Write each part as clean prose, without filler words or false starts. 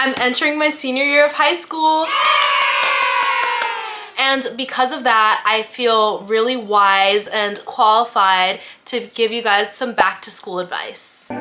I'm entering my senior year of high school. And because of that, I feel really wise and qualified to give you guys some back to school advice. I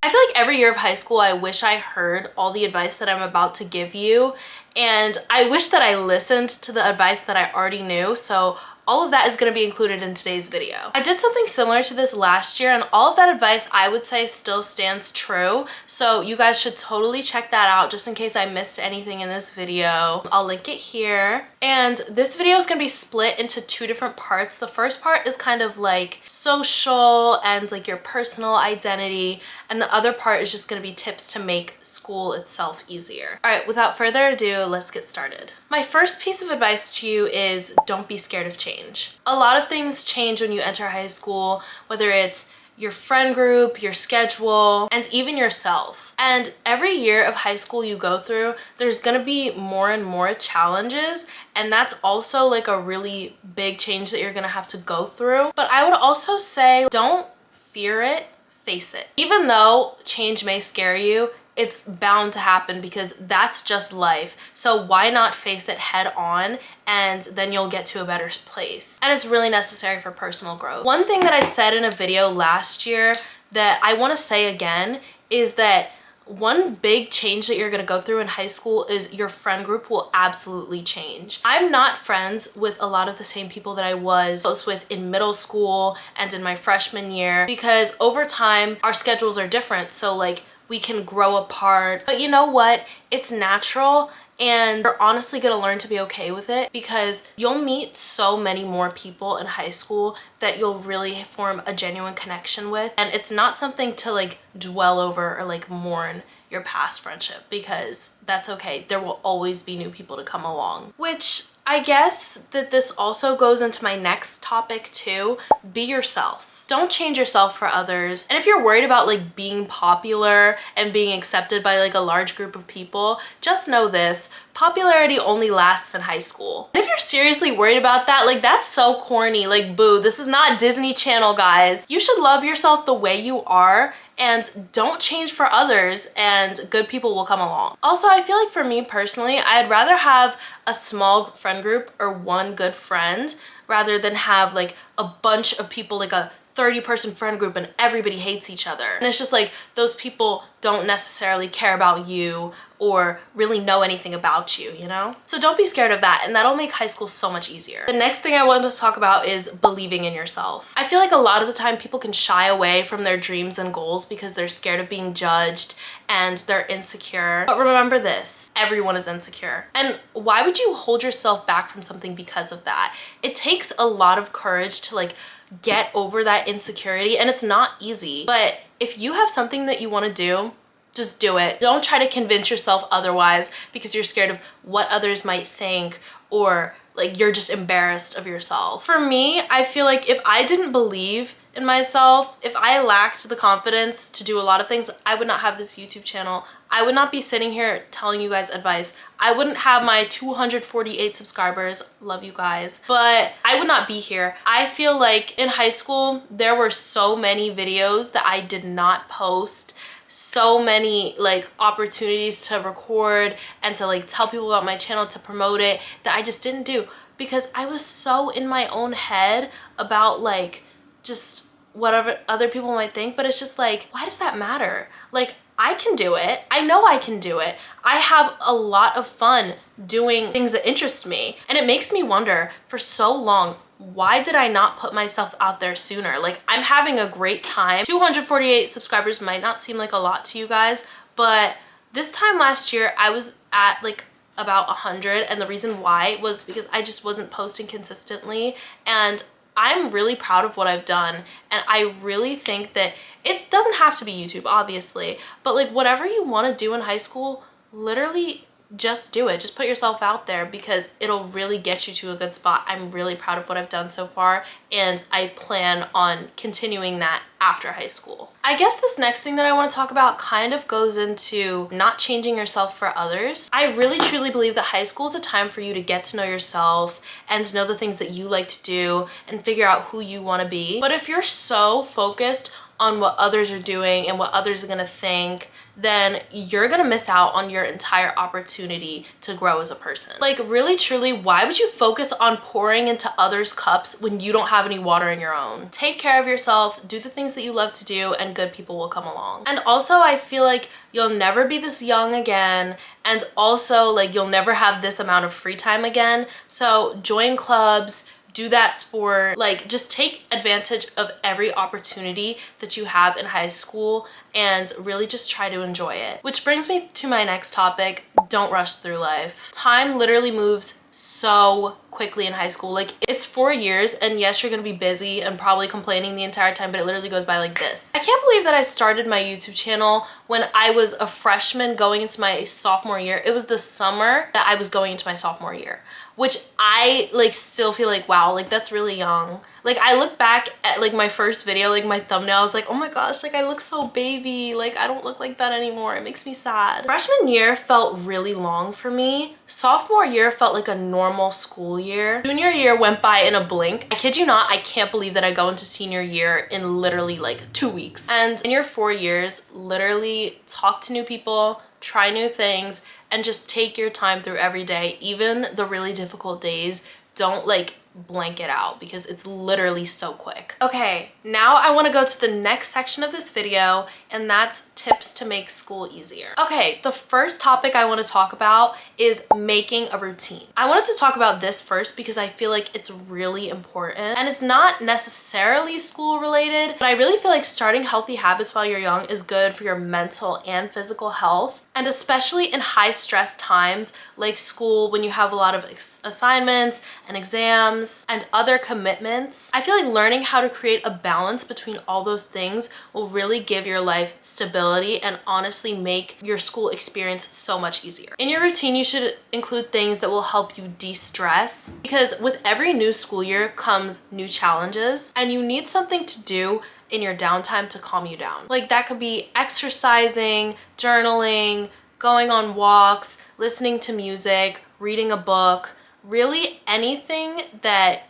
feel like every year of high school, I wish I heard all the advice that I'm about to give you. And I wish that I listened to the advice that I already knew. So all of that is going to be included in today's video. I did something similar to this last year, and all of that advice I would say still stands true. So you guys should totally check that out just in case I missed anything in this video. I'll link it here. And this video is going to be split into two different parts. The first part is kind of like social and like your personal identity. And the other part is just going to be tips to make school itself easier. All right, without further ado, let's get started. My first piece of advice to you is don't be scared of change. A lot of things change when you enter high school, whether it's your friend group, your schedule, and even yourself. And every year of high school you go through, there's gonna be more and more challenges, and that's also like a really big change that you're gonna have to go through. But I would also say don't fear it, face it. Even though change may scare you, it's bound to happen because that's just life. So why not face it head on, and then you'll get to a better place. And it's really necessary for personal growth. One thing that I said in a video last year that I want to say again is that one big change that you're going to go through in high school is your friend group will absolutely change. I'm not friends with a lot of the same people that I was close with in middle school and in my freshman year because over time our schedules are different. So like we can grow apart. But you know what? It's natural, and you're honestly gonna learn to be okay with it because you'll meet so many more people in high school that you'll really form a genuine connection with. And it's not something to like dwell over or like mourn your past friendship because that's okay. There will always be new people to come along. Which I guess that this also goes into my next topic too. Be yourself. Don't change yourself for others. And if you're worried about like being popular and being accepted by like a large group of people, just know this, popularity only lasts in high school. And if you're seriously worried about that, like that's so corny, like boo, this is not Disney Channel, guys. You should love yourself the way you are and don't change for others, and good people will come along. Also, I feel like for me personally, I'd rather have a small friend group or one good friend rather than have like a bunch of people, like a 30-person friend group and everybody hates each other. And it's just like those people don't necessarily care about you or really know anything about you, you know? So don't be scared of that, and that'll make high school so much easier. The next thing I wanted to talk about is believing in yourself. I feel like a lot of the time people can shy away from their dreams and goals because they're scared of being judged and they're insecure. But remember this, everyone is insecure. And why would you hold yourself back from something because of that? It takes a lot of courage to like get over that insecurity, and it's not easy. But if you have something that you want to do, just do it. Don't try to convince yourself otherwise because you're scared of what others might think or like you're just embarrassed of yourself. For me, I feel like if I didn't believe in myself, if I lacked the confidence to do a lot of things, I would not have this YouTube channel. I would not be sitting here telling you guys advice. I wouldn't have my 248 subscribers, love you guys, but I would not be here. I feel like in high school, there were so many videos that I did not post, so many like opportunities to record and to like tell people about my channel, to promote it, that I just didn't do because I was so in my own head about like just whatever other people might think. But it's just like, why does that matter? Like, I can do it. I know I can do it. I have a lot of fun doing things that interest me. And it makes me wonder, for so long, why did I not put myself out there sooner? Like, I'm having a great time. 248 subscribers might not seem like a lot to you guys, but this time last year, I was at like about 100. And the reason why was because I just wasn't posting consistently. And I'm really proud of what I've done, and I really think that it doesn't have to be YouTube, obviously, but like whatever you want to do in high school, literally just do it. Just put yourself out there because it'll really get you to a good spot. I'm really proud of what I've done so far, and I plan on continuing that after high school. I guess this next thing that I want to talk about kind of goes into not changing yourself for others. I really truly believe that high school is a time for you to get to know yourself and know the things that you like to do and figure out who you want to be. But if you're so focused on what others are doing and what others are gonna think, then you're gonna miss out on your entire opportunity to grow as a person. Like, really truly, why would you focus on pouring into others' cups when you don't have any water in your own? Take care of yourself, do the things that you love to do, and good people will come along. And also, I feel like you'll never be this young again, and also like you'll never have this amount of free time again. So join clubs, do that sport, like just take advantage of every opportunity that you have in high school and really just try to enjoy it. Which brings me to my next topic: don't rush through life. Time literally moves so quickly in high school. Like, it's 4 years, and yes, you're gonna be busy and probably complaining the entire time, but it literally goes by like this. I can't believe that I started my YouTube channel when I was a freshman going into my sophomore year. It was the summer that I was going into my sophomore year, which I like still feel like, wow, like that's really young. Like, I look back at like my first video, like my thumbnail, I was like, oh my gosh, like I look so baby. Like, I don't look like that anymore. It makes me sad. Freshman year felt really long for me. Sophomore year felt like a normal school year. Junior year went by in a blink. I kid you not, I can't believe that I go into senior year in literally like 2 weeks. And in your 4 years, literally talk to new people, try new things, and just take your time through every day, even the really difficult days. Don't like blank it out because it's literally so quick. Okay, now I want to go to the next section of this video, and that's tips to make school easier. Okay, the first topic I want to talk about is making a routine. I wanted to talk about this first because I feel like it's really important, and it's not necessarily school related, but I really feel like starting healthy habits while you're young is good for your mental and physical health. And especially in high stress times like school, when you have a lot of assignments and exams and other commitments, I feel like learning how to create a balance between all those things will really give your life stability and honestly make your school experience so much easier. In your routine, you should include things that will help you de-stress, because with every new school year comes new challenges, and you need something to do in your downtime to calm you down. Like, that could be exercising, journaling, going on walks, listening to music, reading a book. Really, anything that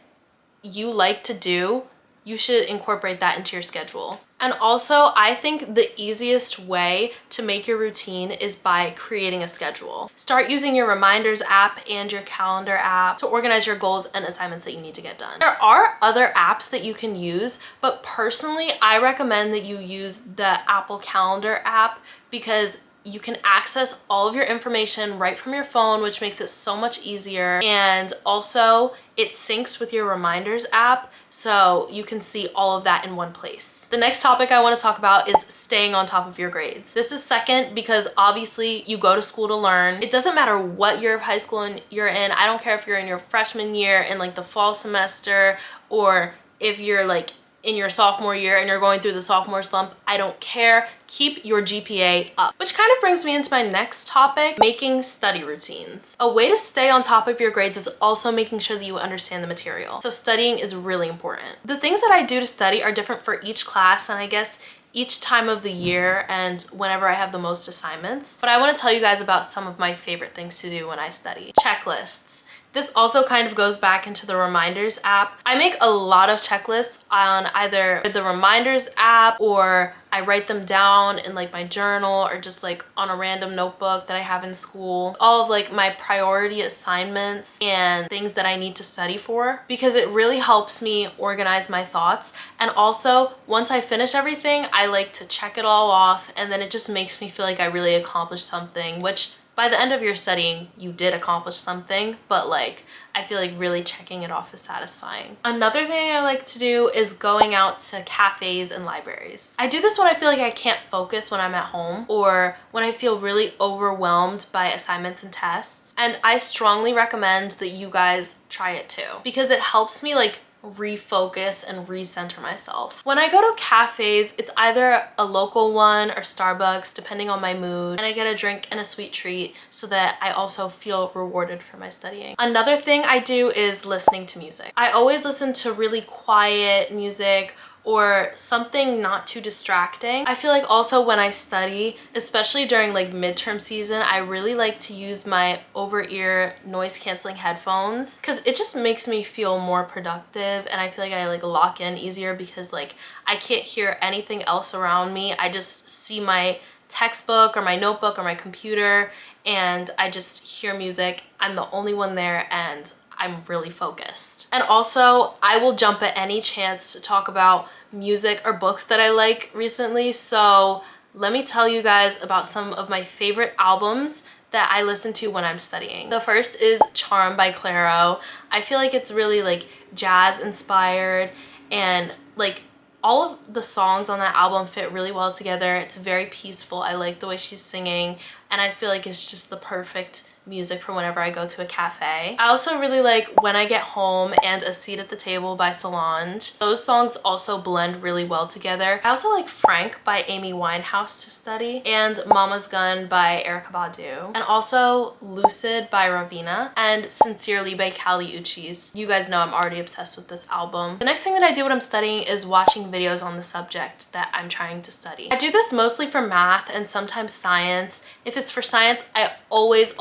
you like to do, you should incorporate that into your schedule. And also, I think the easiest way to make your routine is by creating a schedule. Start using your reminders app and your calendar app to organize your goals and assignments that you need to get done. There are other apps that you can use, but personally, I recommend that you use the Apple Calendar app because you can access all of your information right from your phone, which makes it so much easier. And also, it syncs with your reminders app, so you can see all of that in one place. The next topic I want to talk about is staying on top of your grades. This is second because obviously you go to school to learn. It doesn't matter what year of high school you're in. I don't care if you're in your freshman year in like the fall semester, or if you're like in your sophomore year and you're going through the sophomore slump. I don't care. Keep your GPA up. Which kind of brings me into my next topic: making study routines. A way to stay on top of your grades is also making sure that you understand the material. So studying is really important. The things that I do to study are different for each class, and I guess each time of the year and whenever I have the most assignments. But I want to tell you guys about some of my favorite things to do when I study. Checklists. This also kind of goes back into the reminders app. I make a lot of checklists on either the reminders app, or I write them down in like my journal, or just like on a random notebook that I have in school. All of like my priority assignments and things that I need to study for, because it really helps me organize my thoughts. And also, once I finish everything, I like to check it all off, and then it just makes me feel like I really accomplished something, which by the end of your studying, you did accomplish something, but like, I feel like really checking it off is satisfying. Another thing I like to do is going out to cafes and libraries. I do this when I feel like I can't focus when I'm at home, or when I feel really overwhelmed by assignments and tests. And I strongly recommend that you guys try it too, because it helps me like refocus and recenter myself. When I go to cafes, it's either a local one or Starbucks, depending on my mood, and I get a drink and a sweet treat so that I also feel rewarded for my studying. Another thing I do is listening to music. I always listen to really quiet music, or something not too distracting. I feel like also when I study, especially during like midterm season, I really like to use my over-ear noise canceling headphones because it just makes me feel more productive, and I feel like I like lock in easier because like I can't hear anything else around me. I just see my textbook or my notebook or my computer and I just hear music. I'm the only one there and I'm really focused. And also, I will jump at any chance to talk about music or books that I like recently. So let me tell you guys about some of my favorite albums that I listen to when I'm studying. The first is Charm by Clairo. I feel like it's really like jazz inspired, and like all of the songs on that album fit really well together. It's very peaceful. I like the way she's singing, and I feel like it's just the perfect music for whenever I go to a cafe. I also really like When I Get Home and A Seat at the Table by Solange. Those songs also blend really well together. I also like Frank by Amy Winehouse to study, and Mama's Gun by Erykah Badu, and also Lucid by Raveena, and Sincerely by Kali Uchis. You guys know I'm already obsessed with this album. The next thing that I do when I'm studying is watching videos on the subject that I'm trying to study. I do this mostly for math and sometimes science. If it's for science, I always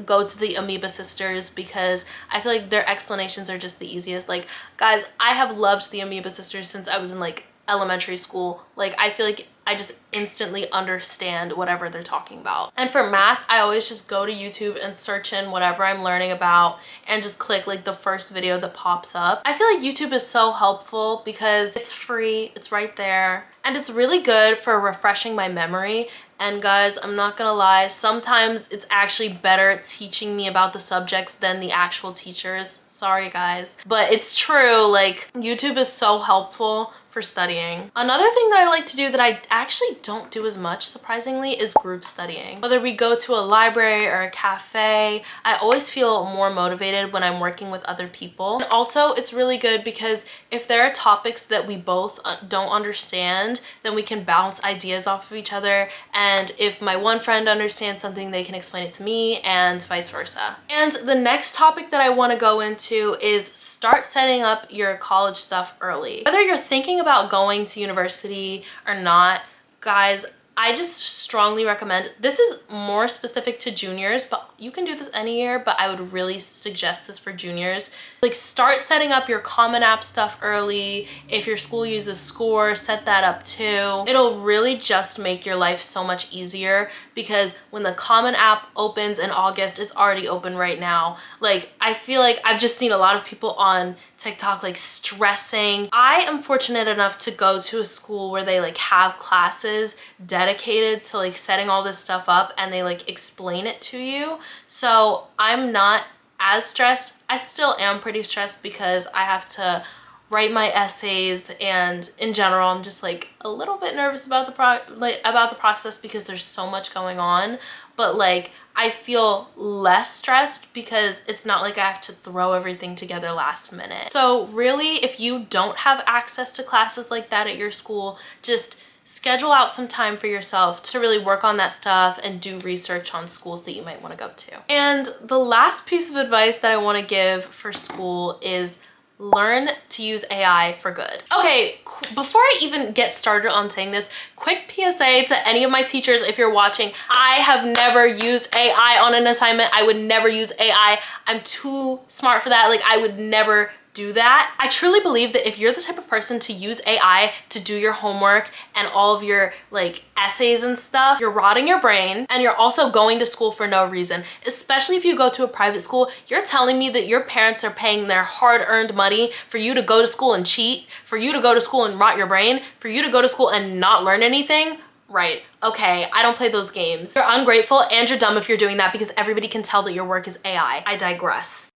go to the Amoeba Sisters because I feel like their explanations are just the easiest. Like, guys, I have loved the Amoeba Sisters since I was in like elementary school. Like, I feel like I just instantly understand whatever they're talking about. And for math, I always just go to YouTube and search in whatever I'm learning about and just click like the first video that pops up. I feel like YouTube is so helpful because it's free, it's right there, and it's really good for refreshing my memory. And guys, I'm not gonna lie, sometimes it's actually better teaching me about the subjects than the actual teachers. Sorry guys, but it's true. Like, YouTube is so helpful for studying. Another thing that I like to do that I actually don't do as much, surprisingly, is group studying. Whether we go to a library or a cafe, I always feel more motivated when I'm working with other people. And also, it's really good because if there are topics that we both don't understand, then we can bounce ideas off of each other. And if my one friend understands something, they can explain it to me, and vice versa. And the next topic that I want to go into is start setting up your college stuff early. Whether you're thinking about going to university or not, guys, I just strongly recommend, this is more specific to juniors, but you can do this any year, but I would really suggest this for juniors. Like, start setting up your Common App stuff early. If your school uses Score, set that up too. It'll really just make your life so much easier because when the Common App opens in August, it's already open right now. Like, I feel like I've just seen a lot of people on TikTok like stressing. I am fortunate enough to go to a school where they like have classes dedicated to like setting all this stuff up, and they like explain it to you. So I'm not as stressed. I still am pretty stressed because I have to write my essays, and in general I'm just like a little bit nervous about the process because there's so much going on. But like, I feel less stressed because it's not like I have to throw everything together last minute. So really, if you don't have access to classes like that at your school, just schedule out some time for yourself to really work on that stuff and do research on schools that you might want to go to. And the last piece of advice that I want to give for school is learn to use AI for good. Okay, before I even get started on saying this, quick PSA to any of my teachers if you're watching. I have never used AI on an assignment. I would never use AI. I'm too smart for that. Like, I would never do that. I truly believe that if you're the type of person to use AI to do your homework and all of your like essays and stuff, you're rotting your brain, and you're also going to school for no reason. Especially if you go to a private school, you're telling me that your parents are paying their hard-earned money for you to go to school and cheat, for you to go to school and rot your brain, for you to go to school and not learn anything? Right, okay, I don't play those games. You're ungrateful and you're dumb if you're doing that because everybody can tell that your work is AI. I digress.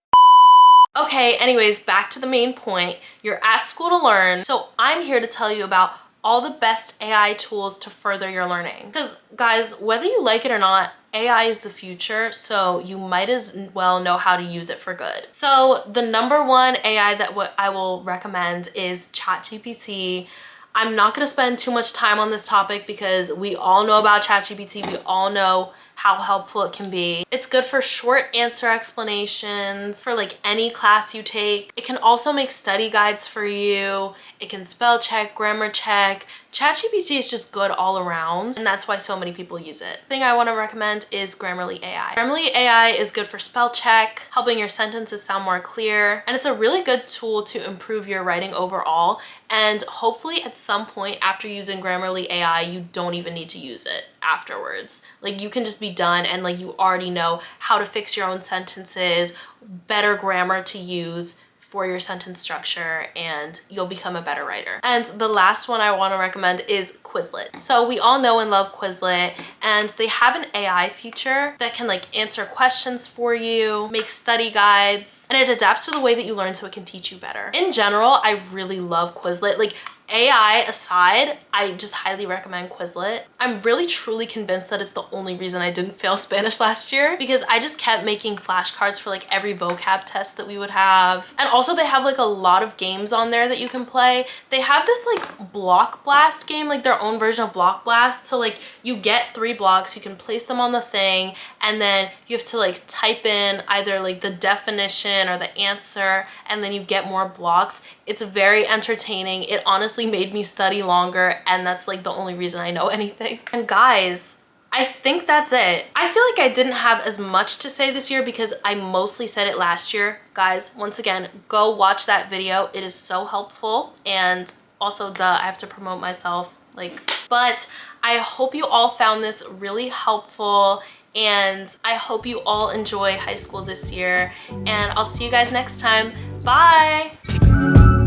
Okay, anyways, back to the main point. You're at school to learn, so I'm here to tell you about all the best AI tools to further your learning. Because guys, whether you like it or not, AI is the future, so you might as well know how to use it for good. So the number one AI that I will recommend is ChatGPT. I'm not gonna spend too much time on this topic because we all know about ChatGPT. We all know how helpful it can be. It's good for short answer explanations for like any class you take. It can also make study guides for you. It can spell check, grammar check. ChatGPT is just good all around, and that's why so many people use it. The thing I want to recommend is Grammarly AI. Grammarly AI is good for spell check, helping your sentences sound more clear, and it's a really good tool to improve your writing overall. And hopefully at some point after using Grammarly AI, you don't even need to use it afterwards. Like, you can just be done and like you already know how to fix your own sentences, better grammar to use for your sentence structure, and you'll become a better writer. And the last one I want to recommend is Quizlet. So we all know and love Quizlet, and they have an AI feature that can like answer questions for you, make study guides, and it adapts to the way that you learn so it can teach you better. In general, I really love Quizlet. Like, AI aside, I just highly recommend Quizlet. I'm really truly convinced that it's the only reason I didn't fail Spanish last year, because I just kept making flashcards for like every vocab test that we would have. And also they have like a lot of games on there that you can play. They have this like block blast game, like their own version of block blast. So like you get 3 blocks, you can place them on the thing, and then you have to like type in either like the definition or the answer, and then you get more blocks. It's very entertaining. It honestly made me study longer, and that's like the only reason I know anything. And guys, I think that's it. I feel like I didn't have as much to say this year because I mostly said it last year. Guys, once again, go watch that video. It is so helpful. And also, I have to promote myself. But I hope you all found this really helpful, and I hope you all enjoy high school this year, and I'll see you guys next time. Bye!